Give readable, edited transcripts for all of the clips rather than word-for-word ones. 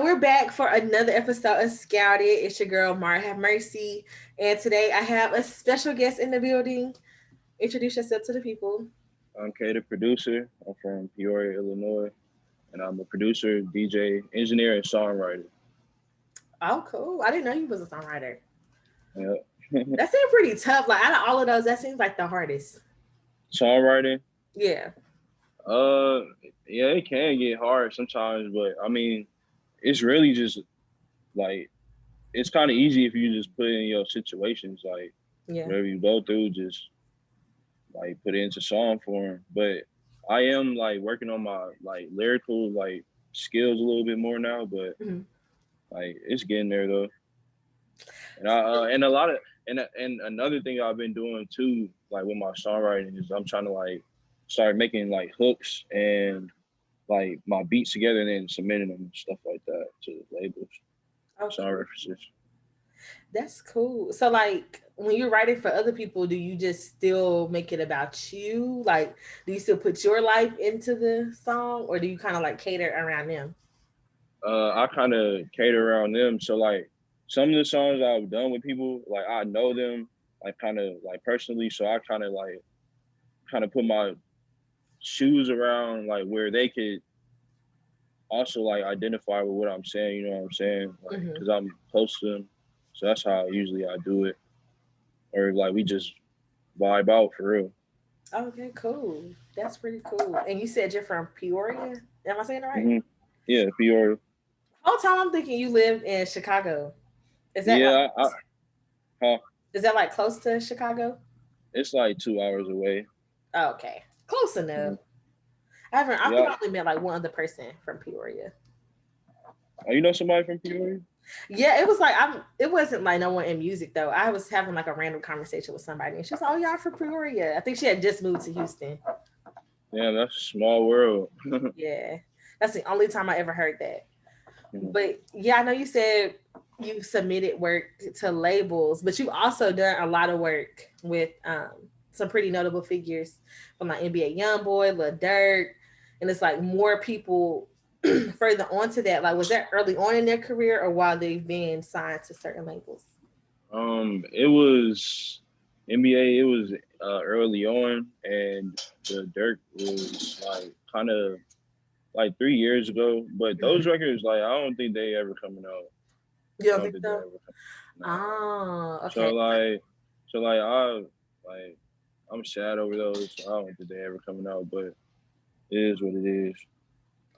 So we're back for another episode of Scouted. It's your girl, Mara Have Mercy. And today I have a special guest in the building. Introduce yourself to the people. I'm KayDaProducer. I'm from Peoria, Illinois, and I'm a producer, DJ, engineer, and songwriter. Oh, cool. I didn't know you was a songwriter. Yeah. That seemed pretty tough. Like, out of all of those, that seems like the hardest. Songwriting, Yeah. uh, yeah, it can get hard sometimes, but I mean, it's really just like it's kind of easy if you just put in your situations, like Yeah. whatever you go through, just like put it into song form. But I am like working on my like lyrical like skills a little bit more now, but Mhm. like it's getting there though. And I and a lot of and another thing I've been doing too, like with my songwriting, is I'm trying to like start making like hooks and like my beats together and then submitting them and stuff like that to labels, Okay. song references. That's cool. So, like, when you're writing for other people, do you just still make it about you? Like, do you still put your life into the song, or do you kind of like cater around them? I kind of cater around them. So like some of the songs I've done with people, like I know them like kind of like personally, so I kind of put my shoes around like where they could also like identify with what I'm saying. You know what I'm saying? Like Hmm. because I'm close to them, so that's how usually I do it. Or like we just vibe out for real. Okay, cool. That's pretty cool. And you said you're from Peoria? Am I saying it right? Hmm. Yeah, Peoria. Whole time I'm thinking you lived in Chicago. Is that like Yeah, huh? is that like close to Chicago? It's like 2 hours away. Oh, okay, close enough. Mhm. I haven't. I think Yeah. I only met like one other person from Peoria. Oh, you know somebody from Peoria? Yeah, it was like I'm. It wasn't like no one in music though. I was having like a random conversation with somebody, and she was like, "Oh, y'all from Peoria?" I think she had just moved to Houston. Yeah, that's a small world. Yeah, that's the only time I ever heard that. Mhm. But yeah, I know you said you submitted work to labels, but you also done a lot of work with some pretty notable figures from like NBA YoungBoy, Lil Durk, and it's like more people further on to that. Like, was that early on in their career or while they've been signed to certain labels? It was NBA. It was early on, and the Dirk was like kind of like 3 years ago. But those Mhm. records, like I don't think they ever coming out. You I don't don't think think they so? ever come. Nah. Oh, So okay. like, so like like I'm sad over those. So I don't think they ever coming out, but it is what it is.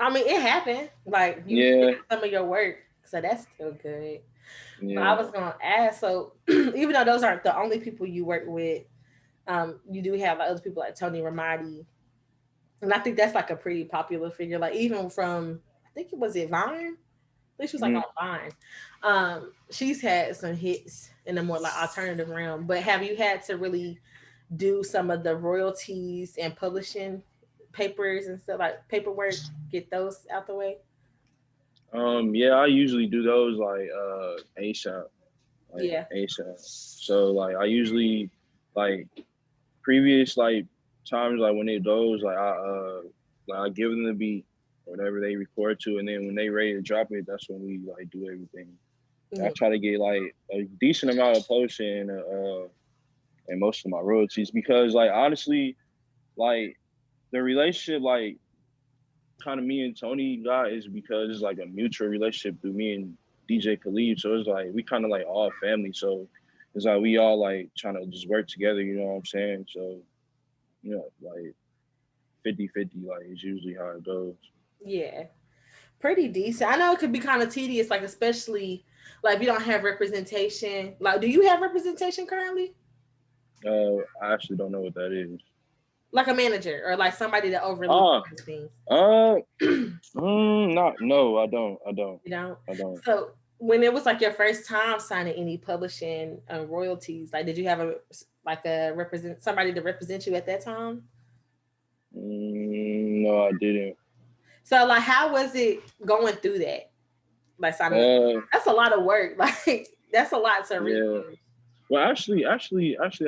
I mean, it happened. Like you Yeah, finished some of your work, so that's still good. But I yeah. was gonna ask, so even though those aren't the only people you work with, you do have like other people like Tony Ramadi, and I think that's like a pretty popular figure. Like even from I think it was it Vine. I think she was like Hmm. on Vine. She's had some hits in the more like alternative realm. But have you had to really do some of the royalties and publishing papers and stuff like paperwork? Get those out the way. Yeah, I usually do those like ASAP, like Yeah. ASAP. So like I usually like previous like times like when it goes like I give them the beat whatever they record to, and then when they ready to drop it, that's when we like do everything. I Mhm. try to get like a decent amount of posting and most of my royalties because like honestly like the relationship like kind of me and Tony got is because it's like a mutual relationship through me and DJ Khalid. So it's like we kind of like all family. So it's like we all like trying to just work together, you know what I'm saying? So, like 50-50, like it's usually how it goes. Yeah. Pretty decent. I know it could be kind of tedious, like especially like if you don't have representation. Like, do you have representation currently? I actually don't know what that is. Like a manager or like somebody that overlooks Ah, things. uh, not, no, I don't, You know. I don't. So when it was like your first time signing any publishing royalties, like did you have a like a represent somebody to represent you at that time? No, I didn't. So like how was it going through that? Like signing up. Uh, That's a lot of work. Like that's a lot to read. yeah. Well, actually, I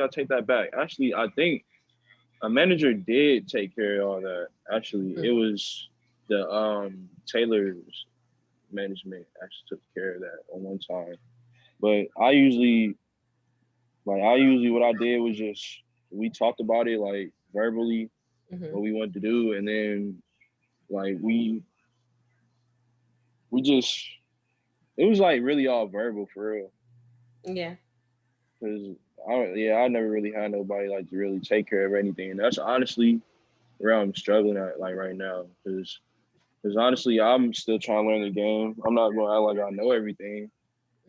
take that back. Actually, I think a manager did take care of all that. Actually, it Mm. was the tailors management actually took care of that on one time. But I usually what I did was just we talked about it like verbally Mm-hmm. what we wanted to do, and then like we just it was like really all verbal for real. Yeah. Cause I never really had nobody like to really take care of anything, and that's honestly where I'm struggling at like right now. Cause honestly, I'm still trying to learn the game. I'm not gonna act like I know everything,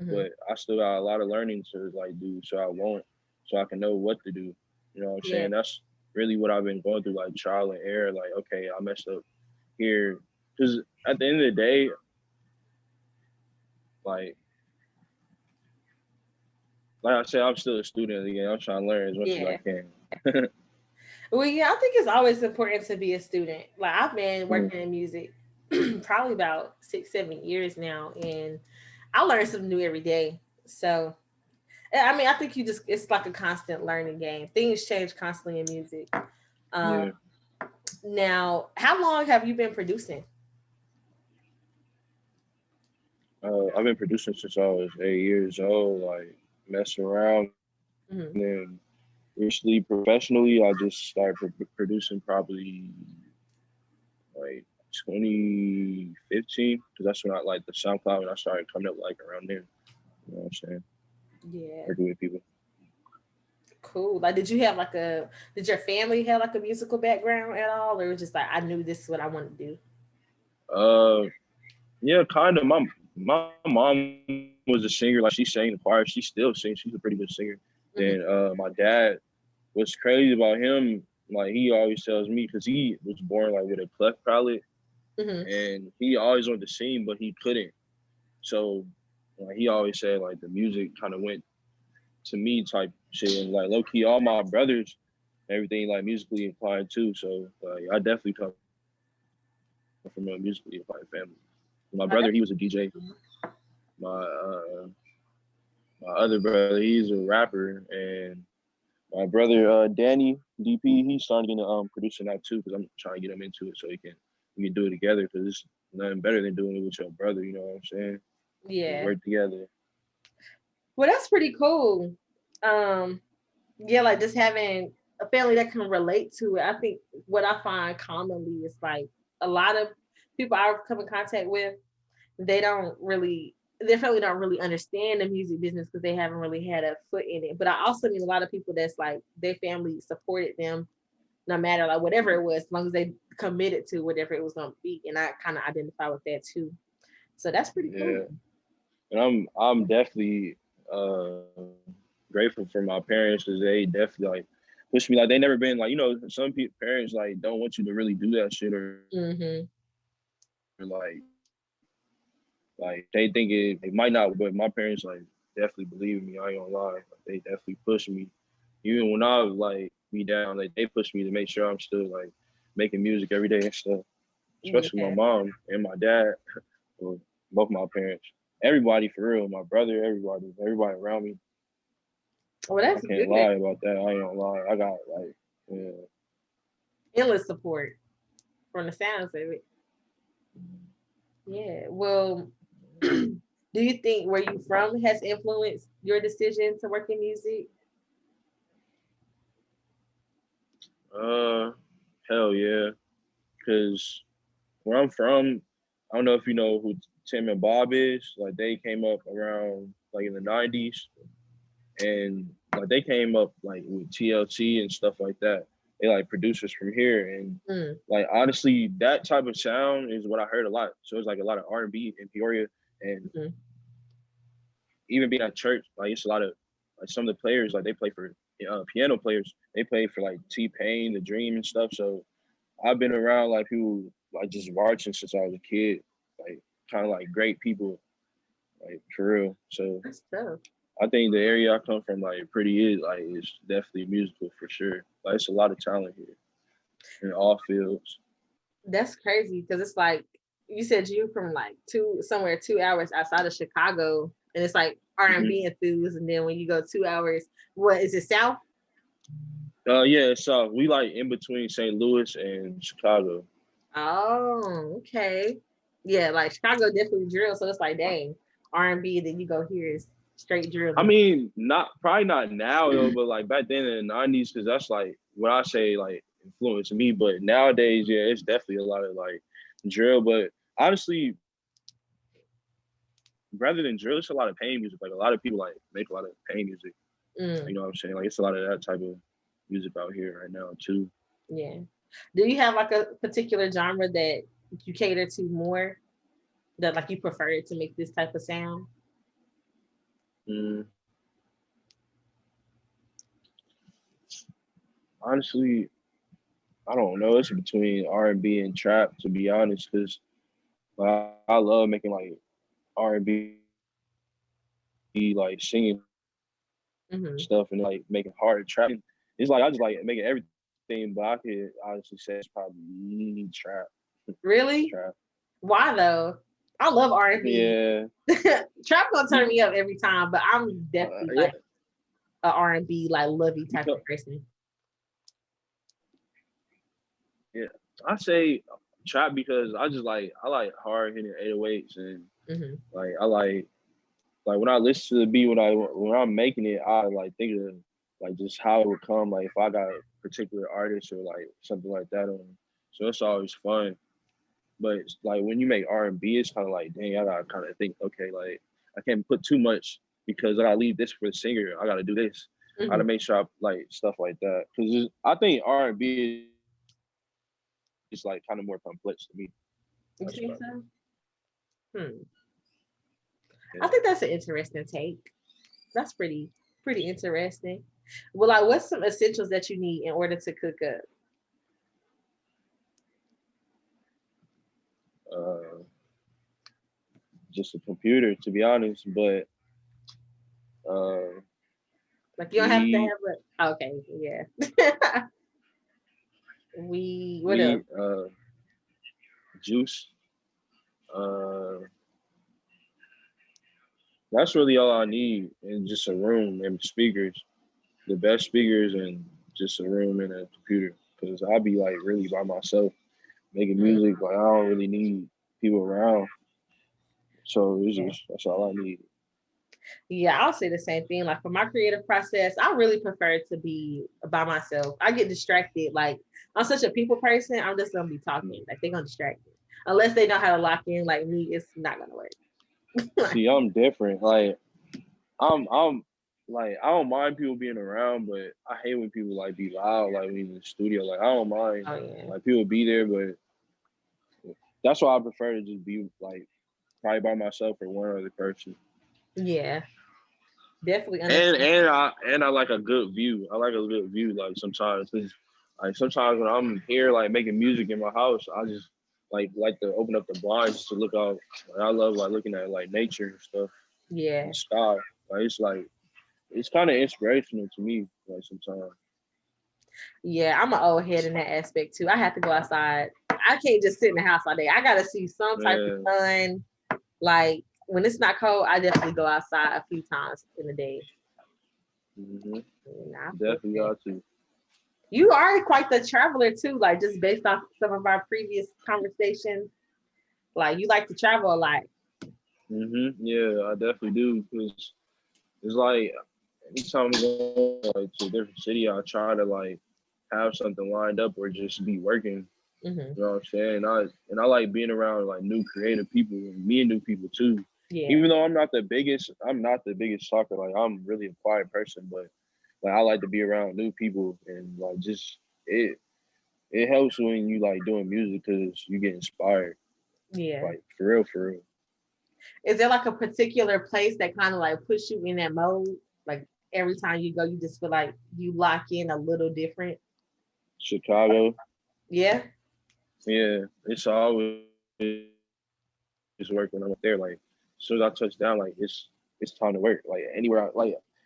Mm-hmm. but I still got a lot of learning to like do, so I can know what to do. You know what I'm Yeah. saying? That's really what I've been going through, like trial and error. Like, okay, I messed up here, cause at the end of the day, like like I said, I'm still a student of the game. I'm trying to learn as much as I Yeah. can. Well, yeah, I think it's always important to be a student. Like I've been Mm, working in music probably about 6, 7 years now, and I learn something new every day. So, I mean, I think it's like a constant learning game. Things change constantly in music. Um, yeah. Now, how long have you been producing? I've been producing since I was 8 years old, like messing around, and then Hmm. recently professionally, I just started producing probably like 2015, because that's when I like the SoundCloud and I started coming up like around there. You know what I'm saying? Yeah, Working with people. cool. Like, did your family have like a musical background at all, or it was just like I knew this is what I wanted to do? Uh, yeah, kind of. My mom was a singer. Like she sang in the choir. She still sings. She's a pretty good singer. Then Hmm. my dad, what's crazy about him, like he always tells me, because he was born like with a cleft palate, Hmm. and he always wanted to sing, but he couldn't. So like he always said like the music kind of went to me type shit, and like low key, all my brothers, everything like musically inclined too. So like I definitely come from a musically inclined family. My brother, he was a DJ. Oh, that's My my other brother, he's a rapper, and my brother Danny DP, he's starting to producing now too, because I'm trying to get him into it so we can do it together, because it's nothing better than doing it with your brother. You know what I'm saying? Just yeah. work together. Well, that's pretty cool. Um, yeah, like just having a family that can relate to it. I think what I find commonly is like a lot of people I come in contact with, they don't really, their family don't really understand the music business because they haven't really had a foot in it. But I also meet a lot of people that's like their family supported them no matter like whatever it was, as long as they committed to whatever it was gonna be. And I kind of identify with that too. So that's pretty cool. Yeah, and I'm definitely grateful for my parents, because they definitely like push me. Like they never been like, some parents like don't want you to really do that shit, or Mm-hmm. like they think it might not, but my parents like definitely believe in me. I ain't gonna lie, like, they definitely push me, even when I was like be down. Like they push me to make sure I'm still like making music every day and stuff. Especially my Yeah. mom and my dad, or both my parents. Everybody for real, my brother, everybody around me. Well, I that's can't good. lie about that. I ain't gonna lie. I got like, yeah, Endless support from the sounds of it. Yeah. Well, do you think where you from has influenced your decision to work in music? uh, hell yeah. Cause where I'm from, I don't know if you know who Tim and Bob is. Like they came up around like in the '90s, and like they came up like with TLC and stuff like that. They like producers from here, and Mm, like honestly, that type of sound is what I heard a lot. So it's like a lot of R&B in Peoria, and mhm. even being at church, like it's a lot of like some of the players like they play for piano players. They play for like T Pain, The Dream, and stuff. So I've been around like people like just watching since I was a kid, like kind of like great people, like for real. So That's tough. I think the area I come from, like pretty is like is definitely musical for sure. Like it's a lot of talent here in all fields. That's crazy because it's like you said you from like somewhere 2 hours outside of Chicago, and it's like R&B Hmm. enthused, and then when you go 2 hours, what is it South? Yeah, so we like in between St. Louis and Chicago. Oh, okay. Yeah, like Chicago definitely drill. So it's like, dang, R&B. Then you go here is straight I drilling. mean, probably not now though, but like back then in the '90s, because that's like what I say like influenced me. But nowadays, yeah, it's definitely a lot of like drill. But honestly, rather than drill, it's a lot of pain music. Like a lot of people like make a lot of pain music. Mm, You know what I'm saying? Like it's a lot of that type of music out here right now too. yeah. Do you have like a particular genre that you cater to more? That like you prefer it to make this type of sound? Mm, honestly, I don't know. It's between R&B and trap, to be honest, because I love making like R&B, like singing stuff, and like making hard trap. Mm-hmm. It's like I just like making everything, but I could honestly say it's probably trap. Really? Trap. Why though? I love R&B. Yeah. Trap gonna turn Be, me up every time, but I'm definitely yeah. like a R&B like lovey type Because of person. yeah, I say trap because I like hard hitting 808s and Mm-hmm. like I like when I listen to the beat when I'm making it, I like think of like just how it would come like if I got a particular artist or like something like that on. So it's always fun. But it's like when you make R&B, it's kind of like dang, I gotta kind of think okay, like I can't put too much because I gotta leave this for the singer. I gotta do this. I Mm-hmm. gotta make sure I like stuff like that because I think R&B is like kind of more complex to me. That's about it. You think so? Hmm. Yeah. I think that's an interesting take. That's pretty interesting. Well, like, what's some essentials that you need in order to cook up? Uh, just a computer, to be honest. But uh, Like, you don't have to weed, have a. Okay, yeah. We. What else? weed, juice. Uh, that's really all I need, and just a room and speakers. The best speakers and just a room and a computer. Because I be like really by myself making Mm. music. Like I don't really need people around. So it's Yeah. just that's all I need. Yeah, I'll say the same thing. Like for my creative process, I really prefer to be by myself. I get distracted. Like I'm such a people person. I'm just gonna be talking. Like they're gonna distract me. Unless they know how to lock in like me, it's not gonna work. See, I'm different. Like I'm like I don't mind people being around, but I hate when people like be loud, like when you're in the studio. Like I don't mind Oh yeah. like people be there, but that's why I prefer to just be like probably by myself or one other person. Yeah. Definitely And understand. I like a good view. I like a good view. Like sometimes, like sometimes when I'm here like making music in my house, I just like to open up the blinds just to look out. Like, I love like looking at like nature and stuff in Yeah. the sky. Like it's kind of inspirational to me. Like sometimes. Yeah, I'm an old head in that aspect too. I have to go outside. I can't just sit in the house all day. I gotta see some type of Yeah. sun. Like when it's not cold, I definitely go outside a few times in a day. Hmm. And I feel Definitely that. got to. You are quite the traveler too, like just based off some of our previous conversations. Like you like to travel a lot. Yeah, I definitely do. Cause it's like anytime we go like to a different city, I try to like have something lined up or just be working. Hmm. You know what I'm saying? I like being around like new creative people and meeting new people too. Yeah. Even though I'm not the biggest talker. Like I'm really a quiet person, but like I like to be around new people and like just it helps when you like doing music because you get inspired. Yeah. Like for real, for real. Is there like a particular place that kind of like puts you in that mode? Like every time you go, you just feel like you lock in a little different. Chicago, Yeah. yeah, it's always work when I'm up there. Like as soon as I touch down, like it's time to work. Like anywhere,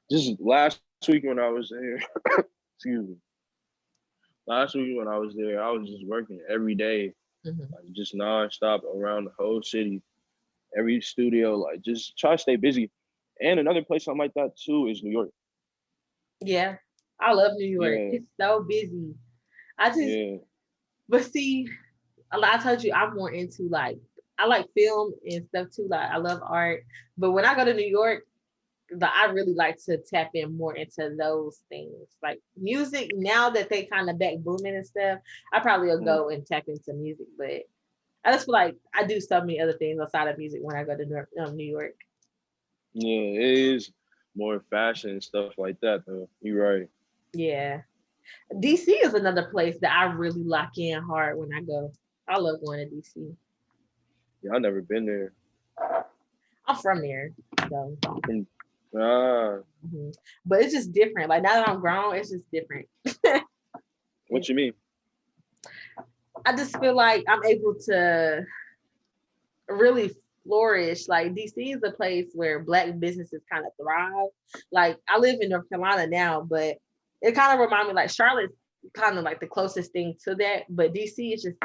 just last week when I was there. Excuse me. Last week when I was there, I was just working every day, like just Hmm. nonstop around the whole city, every studio, like just try to stay busy. And another place I'm like that too is New York. Yeah. I love New York. Yeah, It's so busy. I just, yeah. but see, a lot. I told you I'm more into like I like film and stuff too. Like I love art. But when I go to New York, I really like to tap in more into those things. Like music, now that they kind of back booming and stuff, I probably will go and tap into music. But I just feel like I do so many other things outside of music when I go to New York. Yeah, it is more fashion and stuff like that though. You're right. Yeah. DC is another place that I really lock in hard when I go. I love going to DC. Yeah, I never been there. I'm from there, so. Ah, Mhm. But it's just different. Like now that I'm grown, it's just different. what you mean? I just feel like I'm able to really flourish. Like DC is a place where Black businesses kind of thrive. Like I live in North Carolina now, but it kind of reminds me like Charlotte's kind of like the closest thing to that. But DC is just,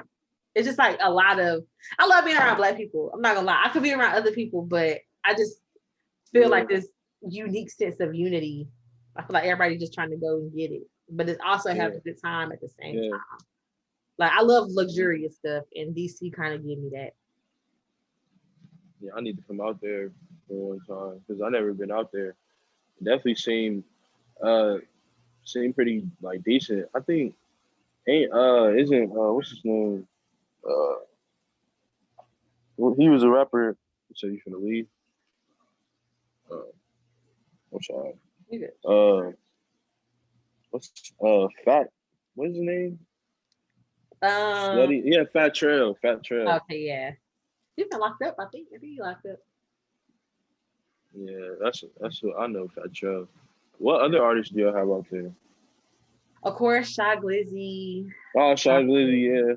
it's just like a lot of, I love being around Black people. I'm not gonna lie. I could be around other people, but I just feel like this unique sense of unity. I feel like everybody just trying to go and get it, but it's also having a good time at the same time. Like I love luxurious stuff, and DC kind of give me that. Yeah, I need to come out there for one time because I never been out there. Definitely uh seem pretty like decent. I think ain't isn't what's his name? Uh he was a rapper. So you finna leave? Uh, I'm sorry. Uh, what's Fat? What's his name? Slutty. Yeah, Fat Trail. Fat Trail. Okay, yeah. He's been locked up. I think he locked up. Yeah, that's what I know. Fat Trail. What other artists do y'all have out there? Of course, Shy Glizzy. Oh, Shy Glizzy, yeah.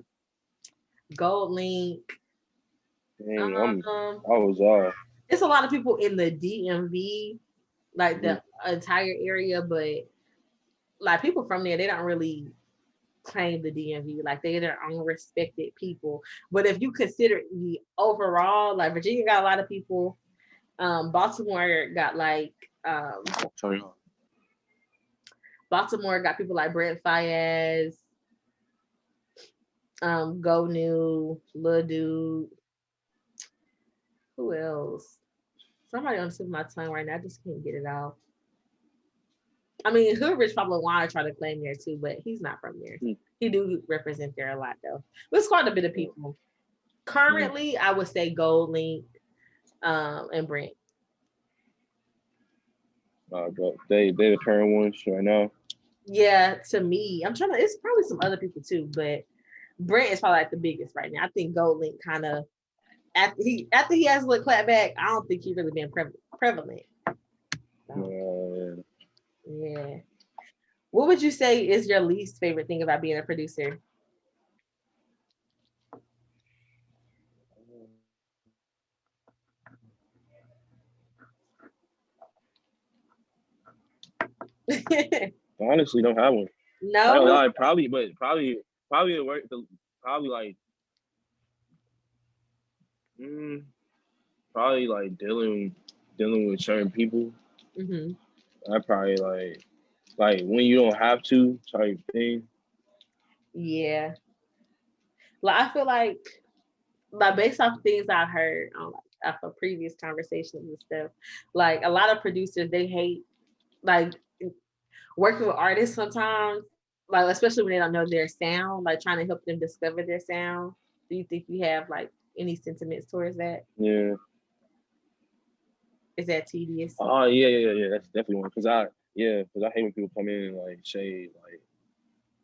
Gold Link. Dang, I was off. It's a lot of people in the DMV, like the entire area, but like people from there, they don't really claim the DMV. Like they're their own respected people. But if you consider the overall, like Virginia got a lot of people. Baltimore got like Baltimore got people like Brent Fayez, Go New, Lil Dude. Who else? Somebody on the tip of my tongue right now. I just can't get it out. I mean, Hood Rich probably want to try to claim there too, but he's not from there. He do represent there a lot though. But it's quite a bit of people. Currently, I would say Gold Link, and Brent. But they the current ones right now. Yeah, to me, I'm trying to. It's probably some other people too, but Brent is probably like the biggest right now. I think Gold Link kind of after he has a little clap back. I don't think he really been prevalent. So, yeah. What would you say is your least favorite thing about being a producer? Honestly, don't have one. No, like, probably the work. Probably like, probably like dealing with certain people. I probably like when you don't have to type thing. Yeah, like I feel like based off things I heard on off of previous conversations and stuff, like a lot of producers they hate like working with artists sometimes, like especially when they don't know their sound, like trying to help them discover their sound. Do you think you have like any sentiments towards that? Yeah. Is that tedious? Oh yeah. That's definitely one because I hate when people come in and like say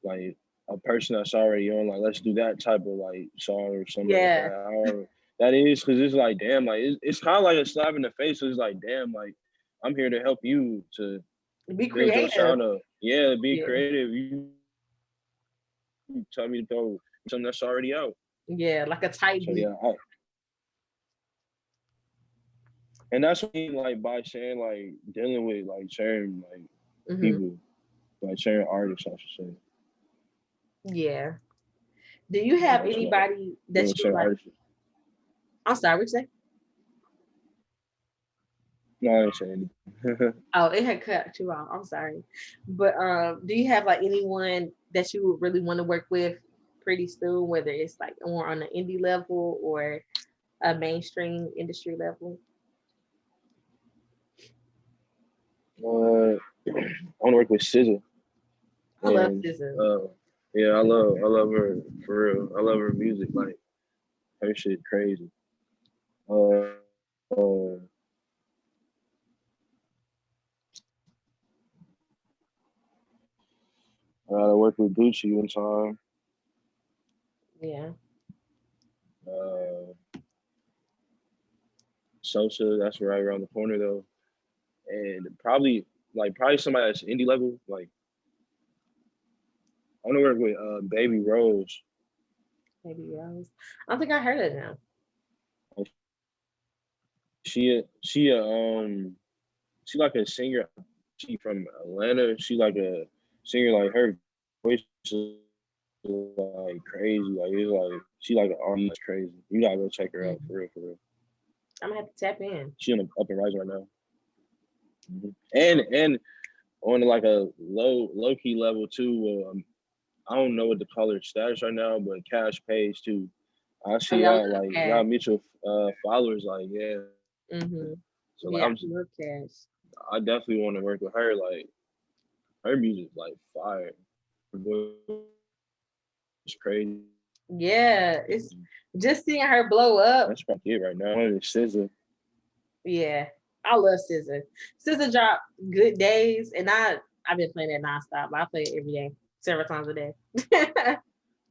like a person that's already on like let's do that type of like song or something like that. That is because it's like damn, like it's kind of like a slap in the face. So it's like damn, like I'm here to help you to be creative. Sound up. Yeah, be creative. You tell me to throw something that's already out. Yeah, like a tight beat. And that's what I mean, like by saying like dealing with like sharing like people, like sharing artists, I should say. Yeah. Do you have anybody that you like? Artists. I'm sorry, what you say? No, I didn't say anything. Oh, it had cut you off. I'm sorry. But do you have like anyone that you would really want to work with pretty soon, whether it's like more on the indie level or a mainstream industry level? I want to work with SZA, I love and SZA. yeah, I love her for real. I love her music, like her shit crazy. I gotta work with Gucci one time. Yeah. Uh, Sosa, that's right around the corner though, and probably somebody that's indie level. Like I want to work with Baby Rose. Maybe Rose. I don't think I heard it now. She like a singer. She from Atlanta. She like a singer. Like her voice is like crazy. Like it's like she like an R&B crazy. You gotta go check her out Mhm. for real, for real. I'm gonna have to tap in. She on the up and rise right now. And on like a low key level too. I don't know what to call her status right now, but Cash Page too. I Oh see yeah, I y'all love like Cash. y'all mutual followers. Like yeah, Mm-hmm. so like Yeah, I love Cash. I definitely want to work with her. Like her music like fire. Her voice crazy. Yeah, it's just seeing her blow That's up. probably it right now. One of the SZA. Yeah, I love SZA. SZA dropped Good Days, and I've been playing that nonstop. I play it every day, several times a day.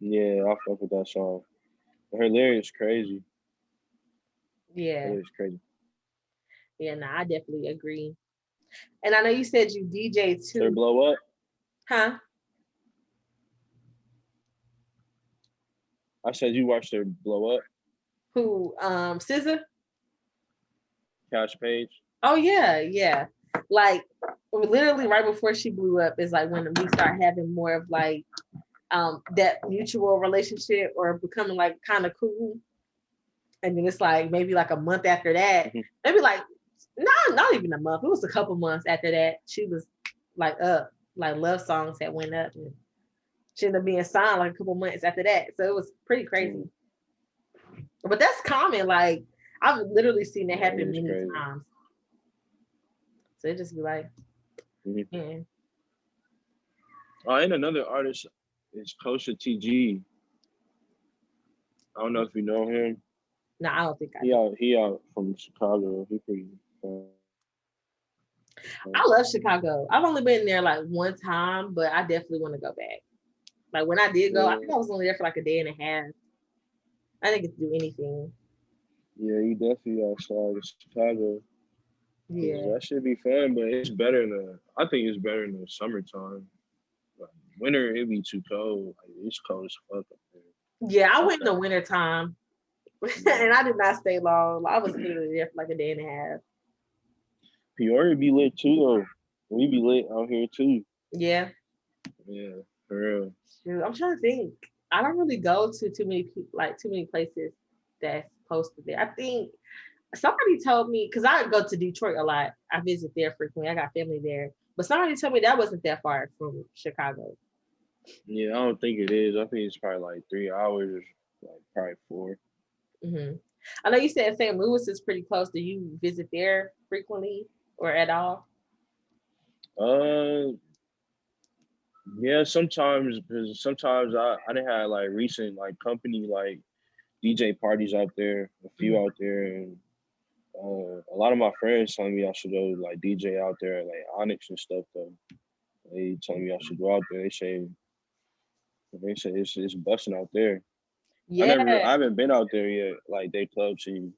Yeah, I fuck with that song. Her lyrics crazy. Her Yeah, lyrics crazy. yeah, no, I definitely agree. And I know you said you DJ Her too, blow up. huh? I said you watched her blow up. Who, SZA? Cash Page. Oh yeah, yeah. Like literally right before she blew up is like when we start having more of like that mutual relationship or becoming like kind of cool. And then it's like maybe like a month after that, Mhm. maybe like not even a month. It was a couple months after that. She was like up, like love songs had went up, and she ended up being signed like a couple months after that. So it was pretty crazy. But that's common. Like I've literally seen it Yeah, it happen is many crazy. times. So it just be like, Mhm. man, And another artist is Kosha TG. I don't know if you know him. no, I don't think I do. He out from Chicago. He pretty. I love Chicago. I've only been there like one time, but I definitely want to go back. Like when I did go, I Yeah, think I was only there for like a day and a half. I didn't get to do anything. yeah, you definitely outside of Chicago. Cause Yeah. that should be fun, but it's better in the. I think it's better in the summertime. Like, winter, it be too cold. Like, it's cold as fuck up there. Yeah, I Fuck went in the that. winter time Yeah. and I did not stay long. I was literally there for like a day and a half. Peoria be lit too though. We be lit out here too. Yeah. Yeah, for real. Shoot, I'm trying to think. I don't really go to too many places that's posted there. I think somebody told me because I go to Detroit a lot. I visit there frequently. I got family there. But somebody told me that wasn't that far from Chicago. Yeah, I don't think it is. I think it's probably like 3 hours, like probably four. Hmm. I know you said St. Louis is pretty close. Do you visit there frequently or at all? Uh, yeah, sometimes because sometimes I didn't have like recent like company like DJ parties out there, a few Mhm. out there, and a lot of my friends telling me I should go like DJ out there, like Onyx and stuff. Though they telling me I should go out there. They say it's busting out there. Yeah, I haven't been out there yet. Like they club scene.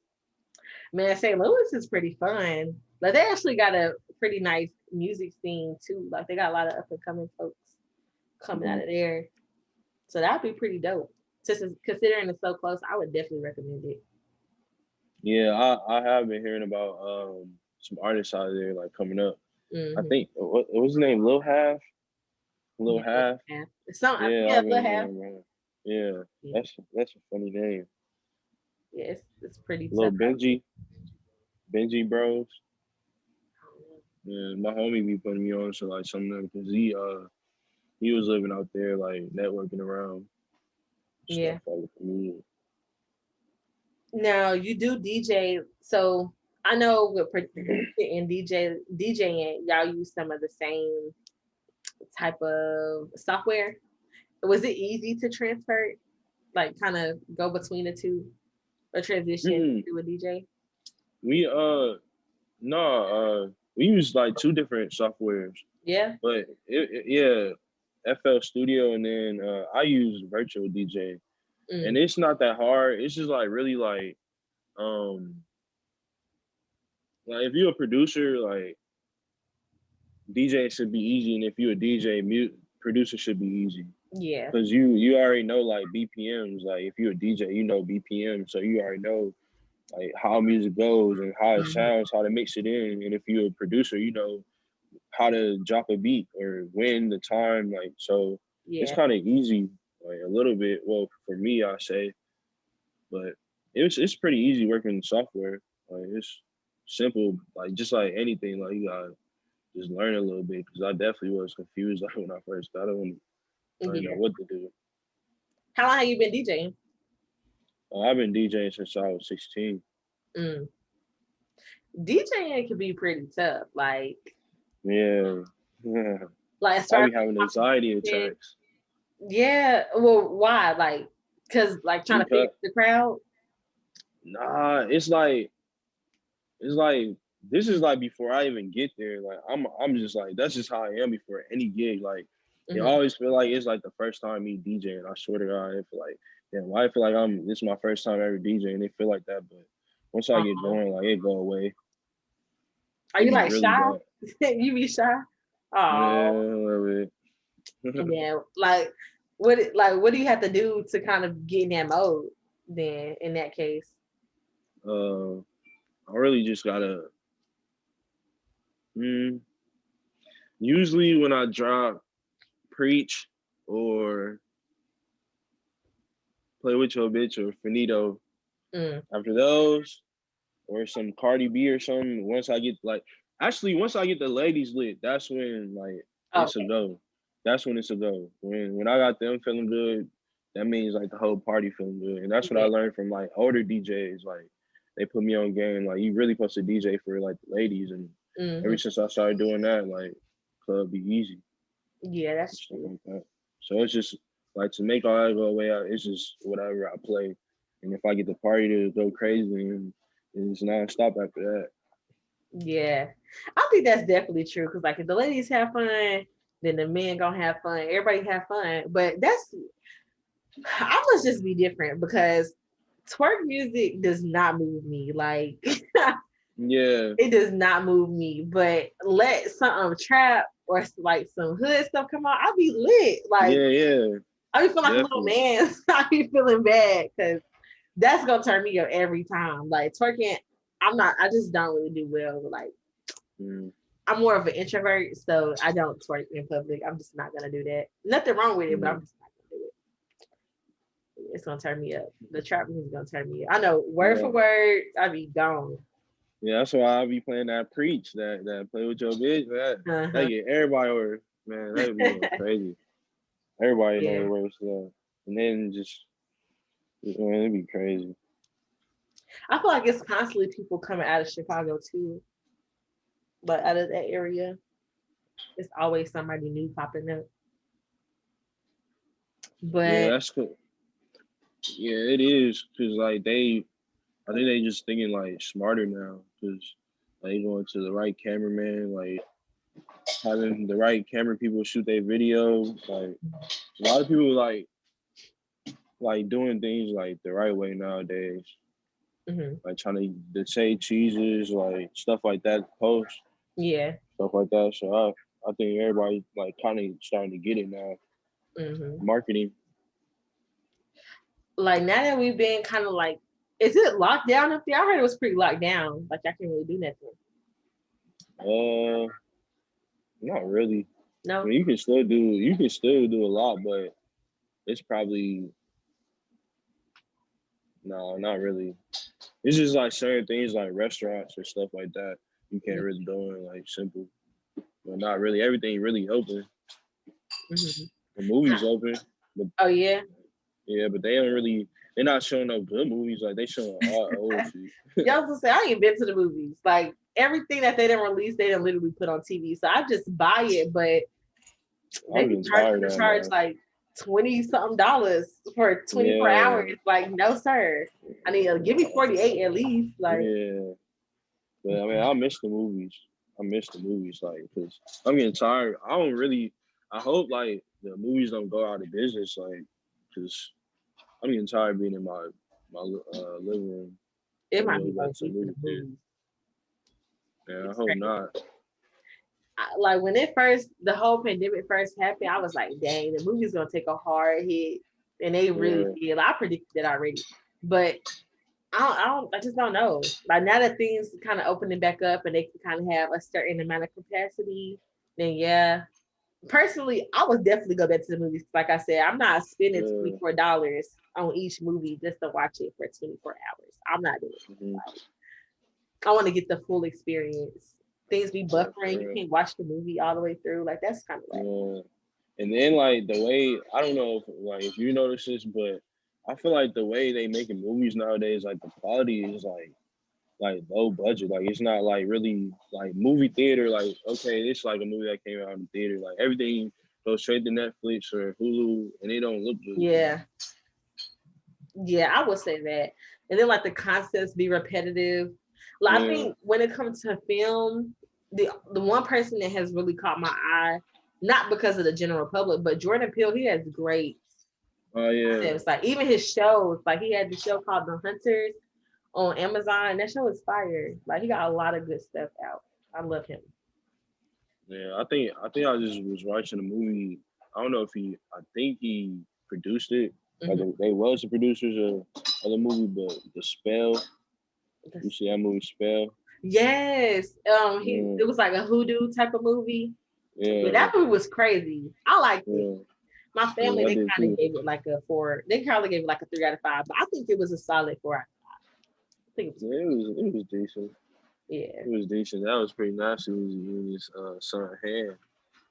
man, St. Louis is pretty fun. Like they actually got a pretty nice music scene too. Like they got a lot of up and coming folks coming out Mm-hmm. of there. So that'd be pretty dope. Just considering it's so close, I would definitely recommend it. Yeah, I have been hearing about some artists out there like coming up. I Hmm. think what was his name? Lil Yeah, Half. half. Some Yeah, yeah, I've little been half. hearing about. Yeah, Yeah, that's a funny name. yeah, it's pretty Lil tough out there. Benji Bros. Yeah, my homie be putting me on to like some of them because he was living out there like networking around Yeah, stuff like with the music. Now you do DJ, so I know with producing and DJing, y'all use some of the same type of software. Was it easy to transfer, like kind of go between the two or transition Mm-hmm. to a DJ? We no we use like two different softwares, Yeah. but yeah, FL Studio and then I use Virtual DJ, and Mm, it's not that hard. It's just like really um like if you're a producer, like DJ should be easy, and if you're a DJ, producer should be easy. yeah. Cause you already know like BPMs. Like if you're a DJ, you know BPM, so you already know like how music goes and how it Mhm. sounds, how to mix it in. And if you're a producer, you know how to drop a beat or when the time. Like so, it's Yeah. kind of easy, like a little bit. Well, for me, I say, but it's pretty easy working software. Like it's simple, like just like anything. Like you gotta just learn a little bit because I definitely was confused like when I first got on. I didn't know Yeah. what to do. How long have you been DJing? I've been DJing since I was 16. Mm. DJing can be pretty tough. Yeah, yeah. Like as I far as be having anxiety like, attacks yeah. Well, why? Cause trying to because fix the crowd. nah, it's like this is like before I even get there. Like I'm just like that's just how I am before any gig. Like it Hmm. always feel like it's like the first time me DJing. I swear to God, I feel like yeah, why I feel like this is my first time ever DJing. It feel like that, but once I get going, like it go away. Are It you be like really shy? bad. You be shy? Oh, Yeah, and a then what do you have to do to kind of get in that mode? Then in that case, uh, I really just gotta. Mm, usually when I drop preach or play with your bitch or finito, mm, after those or some Cardi B or something. Once I get the ladies lit, that's when like it's a okay, go. That's when it's a go. When I got them feeling good, that means like the whole party feeling good, and that's what I yeah, learned from like older DJs. Like they put me on game. Like you really supposed to DJ for like the ladies, and hmm, ever since I started doing that, like club be easy yeah, and that's stuff true. like that. So it's just like to make all that go away. It's just whatever I play, and if I get the party to go crazy, and it's non-stop after that. Yeah, I think that's definitely true. Cause if the ladies have fun, then the men gonna have fun. Everybody have fun, but I must just be different because twerk music does not move me. Like Yeah, it does not move me. But let some trap or like some hood stuff come on, I'll be lit. Like yeah, yeah, I be feeling like a little definitely. man. I be feeling bad because that's gonna turn me up every time. Like twerking, I just don't really do well with Mm, I'm more of an introvert, so I don't twerk in public. I'm just not gonna do that. Nothing wrong with it, but yeah, I'm just not gonna do it. It's gonna turn me up. The trap music is gonna turn me up. I know word yeah, for word, I be gone. yeah. That's why I be playing that preach, that play with your bitch. That Uh-huh. get everybody over. Man, that would be going crazy. Everybody know Yeah. the words to that, and then just man, it'd be crazy. I feel like it's constantly people coming out of Chicago too, but out of that area, it's always somebody new popping up. Yeah, But that's cool. Yeah, it is because like I think they just thinking like smarter now because like going to the right cameraman, like having the right camera people shoot their video. Like a lot of people like doing things like the right way nowadays. mhm, Like trying to say cheeses, like stuff like that, post yeah. stuff like that. So I think everybody like kind of starting to get it now. Hmm. Marketing. Like now that we've been kind of like, is it locked down up there? I heard it was pretty locked down. Like I can't really do nothing. Uh, not really. I No. mean, you can still do a lot, but it's probably no, not really. It's just like certain things like restaurants or stuff like that. You can't really do it like simple, but not really. Everything really open. Mm-hmm. The movies open, but Oh yeah. yeah, but they don't really. they're not showing no good movies. Like they showing all old shit. Y'all just say I ain't been to the movies. Like everything that they didn't release, they didn't literally put on TV. So I just buy it, but they I'm be getting tired of that charge now. like $20-something for 24 Yeah, hours. Like, no, sir. I need to give me 48 at least. Like, yeah. But I mean, I miss the movies. I miss the movies, like, because I'm getting tired. I don't really. I hope like the movies don't go out of business, like, because I'm getting tired of being in my living room. I it want might to be go back like to the deep in movie the theater. movies. Yeah, I It's hope crazy. not. Like when the whole pandemic first happened, I was like, dang, the movie's gonna take a hard hit, and they really Yeah, did. Like, I predicted that already, but I just don't know. Like now that things kind of opening back up and they can kind of have a certain amount of capacity, then yeah. Personally, I would definitely go back to the movies. Like I said, I'm not spending yeah. $24 on each movie just to watch it for 24 hours. I'm not doing it. Mm-hmm. I want to get the full experience. Things be Yeah, buffering. for You real. can't watch the movie all the way through. Like that's kind of like, Yeah. And then like the way I don't know if you notice this, but I feel like the way they making movies nowadays, like the quality is like low budget. Like it's not like really like movie theater. Like okay, it's like a movie that came out in the theater. Like everything goes straight to Netflix or Hulu, and it don't look good. yeah, yeah, I would say that. And then like the concepts be repetitive. Like I Yeah. think when it comes to film, the one person that has really caught my eye, not because of the general public, but Jordan Peele, he has great Oh yeah. concepts. Like even his shows, like he had the show called The Hunters on Amazon. That show is fire. Like he got a lot of good stuff out. I love him. Yeah. I think I just was watching a movie. I don't know if I think he produced it. Like Hmm. they was the producers of the movie, but the spell. You see that movie Spell? Yes. Yeah, It was like a hoodoo type of movie. Yeah, yeah, that movie was crazy. I liked it. yeah, My family, yeah. I they did kind of too. gave it like a 4. They probably gave it like a 3 out of 5, but I think it was a solid 4 out of 5. I think it was Yeah, great. it was decent. Yeah. It was decent. That was pretty nice. It was in his son hand.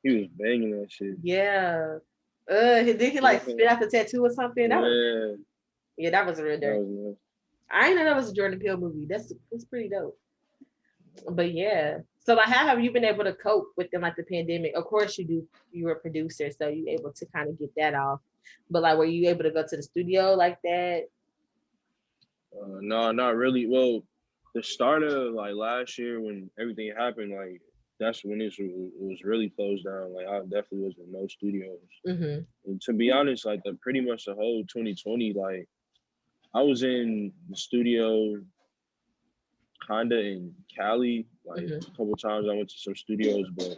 He was banging that shit. Yeah. Did he like spit Yeah, out the tattoo or something? That was yeah, yeah, that was real that dirty. was nice. I didn't know that was a Jordan Peele movie. That's pretty dope. But yeah. So like how have you been able to cope within like the pandemic? Of course you were a producer, so you able to kind of get that off. But like were you able to go to the studio like that? No, not really. Well, the start of like last year when everything happened, like that's when it was really closed down. Like I definitely was in no studios. Mm-hmm. And to be honest, like the pretty much the whole 2020, like I was in the studio kinda in Cali. Like Mm-hmm. a couple times I went to some studios, but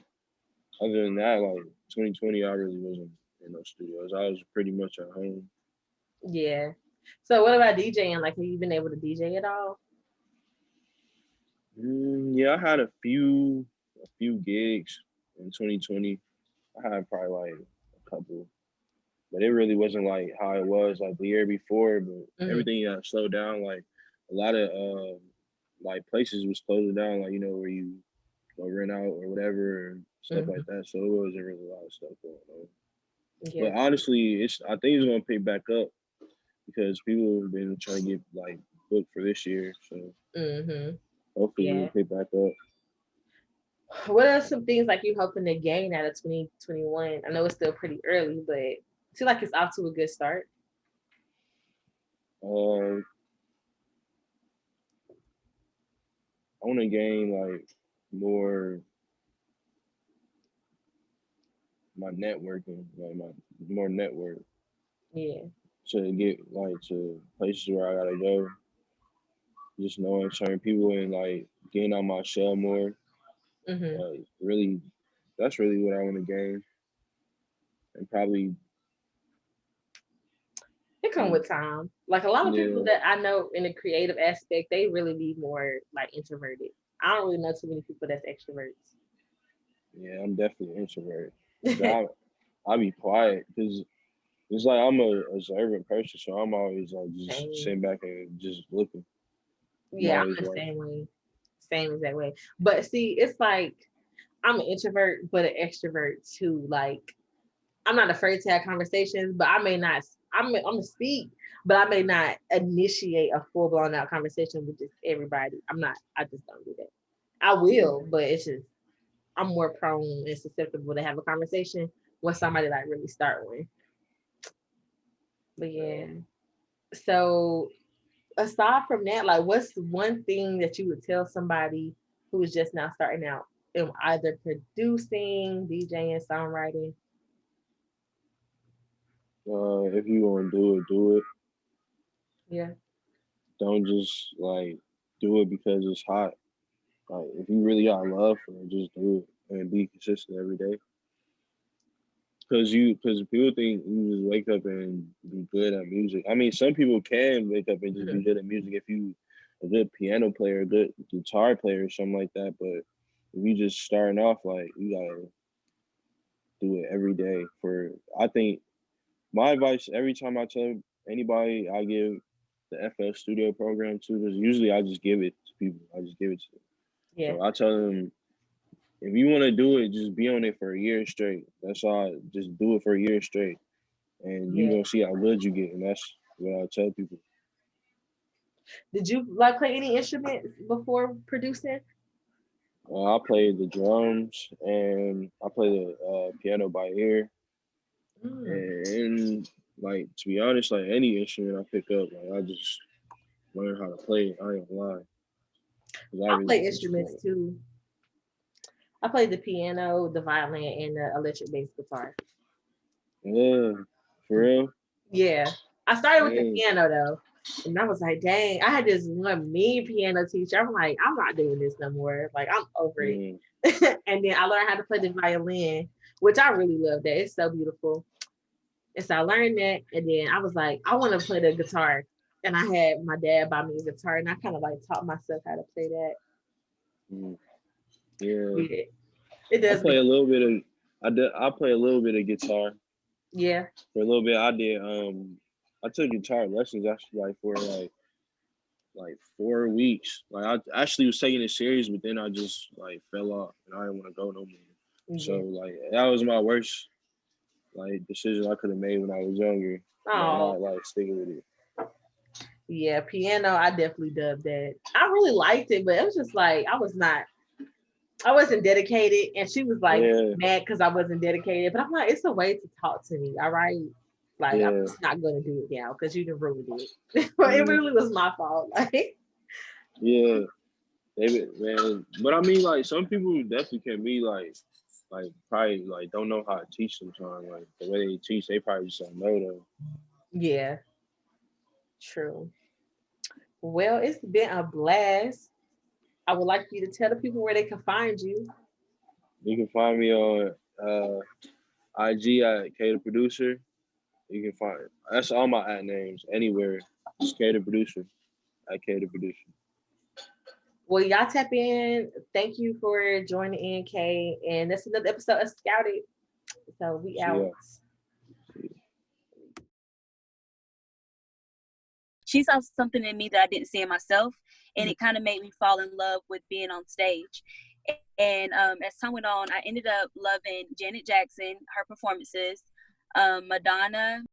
other than that, like 2020, I really wasn't in those studios. I was pretty much at home. Yeah. So what about DJing? Like have you been able to DJ at all? Yeah, I had a few gigs in 2020. I had probably like a couple, but it really wasn't like how it was like the year before. But Mm-hmm. everything got slowed down. Like a lot of like places was closing down. Like where you go rent out or whatever and stuff Mm-hmm. like that. So it wasn't really a lot of stuff going on. Yeah. But honestly, I think it's gonna pick back up because people have been trying to get like booked for this year. So Mm-hmm. hopefully it'll Yeah. pick back up. What are some things like you hoping to gain out of 2021? I know it's still pretty early, but I feel like it's off to a good start. I want to gain like more my networking, like my more network Yeah. to get like to places where I gotta go. Just knowing certain people and like getting on my shell more. Mm-hmm. Really, that's really what I want to gain, and probably It come with time. Like a lot of people yeah, that I know in the creative aspect, they really be more like introverted. I don't really know too many people that's extroverts. yeah. I'm definitely an introvert. I be quiet because it's like I'm a observant person, so I'm always like just Same. sitting back and just looking. I'm Yeah, I'm always the watching. same way. Same exact way. But see, it's like I'm an introvert, but an extrovert too. Like I'm not afraid to have conversations, but I'm gonna speak, but I may not initiate a full blown out conversation with just everybody. I just don't do that. I will, but it's just I'm more prone and susceptible to have a conversation when somebody like really start one. But yeah. So aside from that, like what's one thing that you would tell somebody who is just now starting out in either producing, DJing, songwriting? If you want to do it. Yeah. Don't just like do it because it's hot. Like if you really got love for it, just do it and be consistent every day. Because people think you just wake up and be good at music. I mean, some people can wake up and just be good at music if you a good piano player, a good guitar player, or something like that. But if you just starting off, like you gotta do it every day. I think my advice every time I tell anybody I give the FL Studio program to, because usually I just give it to people. I just give it to them. Yeah. So I tell them, if you want to do it, just be on it for a year straight. That's all. Just do it for a year straight, and you're gonna see how good you get. And that's what I tell people. Did you like play any instruments before producing? I play the drums and I play the piano by ear. And like to be honest, like any instrument I pick up, like I just learn how to play it. I ain't gonna lie. I Really play instruments too. I played the piano, the violin, and the electric bass guitar. Yeah, for real? Yeah. I started with the piano though. And I was like, dang, I had this one mean piano teacher. I'm like, I'm not doing this no more. Like, I'm over it. And then I learned how to play the violin, which I really love that. It's so beautiful. And so I learned that. And then I was like, I want to play the guitar. And I had my dad buy me a guitar and I kind of like taught myself how to play that. Yeah. It does. I play a little bit of I play a little bit of guitar. Yeah. For a little bit I did I took guitar lessons actually like for like 4 weeks. Like I actually was taking it serious, but then I just like fell off and I didn't want to go no more. So like that was my worst like decision I could have made when I was younger. Not like sticking with it. Yeah, piano, I definitely dubbed that. I really liked it, but it was just like I wasn't dedicated, and she was like mad because I wasn't dedicated. But I'm like, it's a way to talk to me, all right? Like I'm just not gonna do it now because you done ruined it. It really was my fault. Like yeah, man. But I mean, like some people definitely can be like probably like don't know how to teach sometimes. Like the way they teach, they probably just don't know though. Yeah, true. Well, it's been a blast. I would like you to tell the people where they can find you. You can find me on IG at KayDaProducer. You can find that's all my ad names anywhere. It's KayDaProducer at KayDaProducer. Well, y'all tap in. Thank you for joining in, Kay. And that's another episode of Scouted. So we out. She saw something in me that I didn't see in myself, and it kind of made me fall in love with being on stage. And as time went on, I ended up loving Janet Jackson, her performances, Madonna,